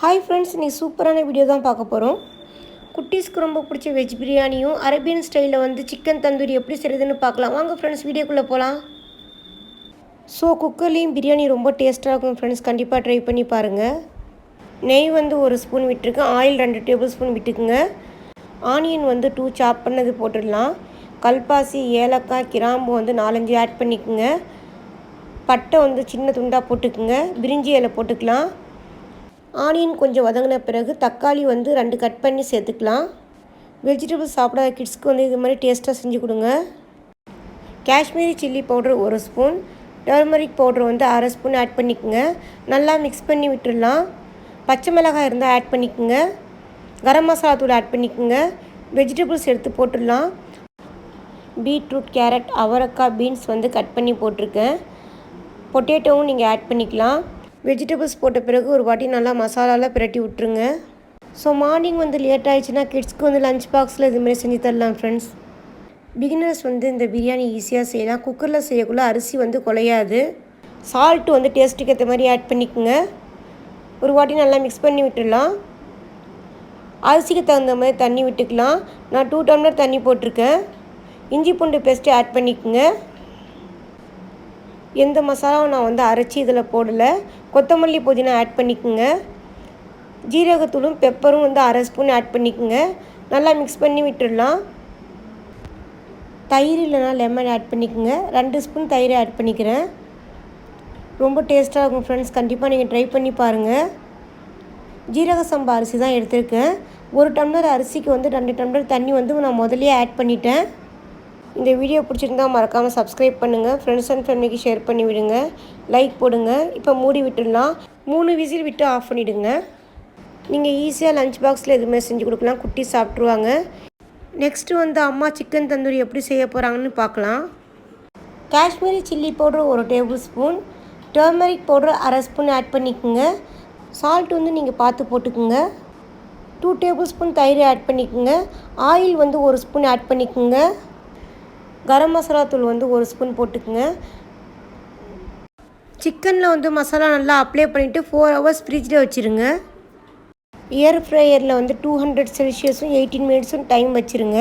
Hi friends, நீ சூப்பரான video தான் பார்க்க போறோம். குட்டீஸ்க்கு ரொம்ப பிடிச்ச வெஜ் பிரியாணியும் அரேபியன் ஸ்டைல்ல வந்து சிக்கன் தந்தூரி எப்படி செய்யறதுன்னு பார்க்கலாம். வாங்க फ्रेंड्स வீடியோக்குள்ள போலாம். சோ குக்கர்லயும் பிரியாணி ரொம்ப டேஸ்டா இருக்கும் फ्रेंड्स, கண்டிப்பா ட்ரை பண்ணி பாருங்க. நெய் வந்து 1 ஸ்பூன் விட்டுருக்கேன். ஆயில் 2 டேபிள் ஸ்பூன் விட்டுக்குங்க. ஆனியன் வந்து 2 சாப் பண்ணது போட்டுடலாம். கல்பாசி, ஏலக்காய், கிராம்பு வந்து 4-5 ஆட் பண்ணிக்கங்க. பட்டை வந்து சின்ன துண்டா போட்டுக்குங்க. பிரிஞ்சி இலை போட்டுக்கலாம். ஆனியன் கொஞ்சம் வதங்கின பிறகு தக்காளி வந்து 2 கட் பண்ணி சேர்த்துக்கலாம். வெஜிடபிள்ஸ் சாப்பிடாத கிட்ஸ்க்கு வந்து இது மாதிரி டேஸ்ட்டாக செஞ்சு கொடுங்க. Kashmiri chilli powder 1 spoon, turmeric powder வந்து 1/2 ஸ்பூன் ஆட் பண்ணிக்கோங்க. நல்லா மிக்ஸ் பண்ணி விட்டுடலாம். பச்சை மிளகாய் இருந்தால் ஆட் பண்ணிக்கோங்க. கரம் மசாலா தூள் ஆட் பண்ணிக்கோங்க. வெஜிடபிள்ஸ் எடுத்து போட்டுடலாம். பீட்ரூட், கேரட், அவரைக்காய், பீன்ஸ் வந்து கட் பண்ணி போட்டிருக்கேன். பொட்டேட்டோவும் நீங்கள் ஆட் பண்ணிக்கலாம். வெஜிடபிள்ஸ் போட்ட பிறகு ஒரு வாட்டி நல்லா மசாலாலாம் பிரட்டி விட்டுருங்க. ஸோ மார்னிங் வந்து லேட் ஆகிடுச்சுன்னா கிட்ஸ்க்கு வந்து லஞ்ச் பாக்ஸில் இதுமாதிரி செஞ்சு தரலாம் ஃப்ரெண்ட்ஸ். பிகினர்ஸ் வந்து இந்த பிரியாணி ஈஸியாக செய்யலாம். குக்கரில் செய்யக்குள்ளே அரிசி வந்து குலையாது. சால்ட்டு வந்து டேஸ்ட்டுக்கு ஏற்ற மாதிரி ஆட் பண்ணிக்கோங்க. ஒரு வாட்டி நல்லா மிக்ஸ் பண்ணி விட்டுடலாம். அரிசிக்கு தகுந்த மாதிரி தண்ணி விட்டுக்கலாம். நான் 2 டம்ளர் தண்ணி போட்டிருக்கேன். இஞ்சி பூண்டு பேஸ்ட்டு ஆட் பண்ணிக்கோங்க. எந்த மசாலாவும் நான் வந்து அரைச்சி இதில் போடலை. கொத்தமல்லி, புதினா ஆட் பண்ணிக்கோங்க. ஜீரகத்தூளும் பெப்பரும் வந்து 1/2 ஸ்பூன் ஆட் பண்ணிக்கோங்க. நல்லா மிக்ஸ் பண்ணி விட்டுடலாம். தயிர் இல்லைனா லெமன் ஆட் பண்ணிக்கோங்க. 2 ஸ்பூன் தயிர் ஆட் பண்ணிக்கிறேன். ரொம்ப டேஸ்ட்டாக இருக்கும் ஃப்ரெண்ட்ஸ், கண்டிப்பாக நீங்கள் ட்ரை பண்ணி பாருங்கள். ஜீரக சம்பா அரிசி தான் எடுத்திருக்கேன். 1 டம்ளர் அரிசிக்கு வந்து 2 டம்ளர் தண்ணி வந்து நான் முதலே ஆட் பண்ணிட்டேன். இந்த வீடியோ பிடிச்சிருந்தால் மறக்காமல் சப்ஸ்கிரைப் பண்ணுங்கள். ஃப்ரெண்ட்ஸ் அண்ட் ஃபேமிலிக்கு ஷேர் பண்ணி விடுங்க. லைக் போடுங்க. இப்போ மூடி விட்டுடலாம். 3 விசில் விட்டு ஆஃப் பண்ணிவிடுங்க. நீங்கள் ஈஸியாக லஞ்ச் பாக்ஸில் எதுவுமே செஞ்சு கொடுக்கலாம். குட்டி சாப்பிட்ருவாங்க. நெக்ஸ்ட்டு வந்து அம்மா சிக்கன் தந்தூரி எப்படி செய்ய போகிறாங்கன்னு பார்க்கலாம். Kashmiri chilli powder 1 tablespoon, turmeric powder 1/2 spoon add பண்ணிக்கோங்க. சால்ட் வந்து நீங்கள் பார்த்து போட்டுக்குங்க. 2 டேபிள் ஸ்பூன் தயிர் ஆட் பண்ணிக்கோங்க. ஆயில் வந்து 1 ஸ்பூன் ஆட் பண்ணிக்கோங்க. கரம் மசாலா தூள் வந்து 1 ஸ்பூன் போட்டுக்குங்க. சிக்கனில் வந்து மசாலா நல்லா அப்ளை பண்ணிவிட்டு 4 ஹவர்ஸ் ஃப்ரிட்ஜில் வச்சுருங்க. ஏர் ஃப்ரையரில் வந்து 200 செல்சியஸும் 18 மினிட்ஸும் டைம் வச்சுருங்க.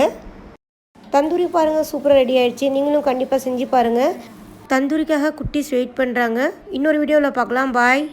தந்தூரி பாருங்கள், சூப்பராக ரெடி ஆகிடுச்சு. நீங்களும் கண்டிப்பாக செஞ்சு பாருங்கள். தந்தூரிக்காக குட்டீஸ் வெயிட் பண்ணுறாங்க. இன்னொரு வீடியோவில் பார்க்கலாம். பாய்.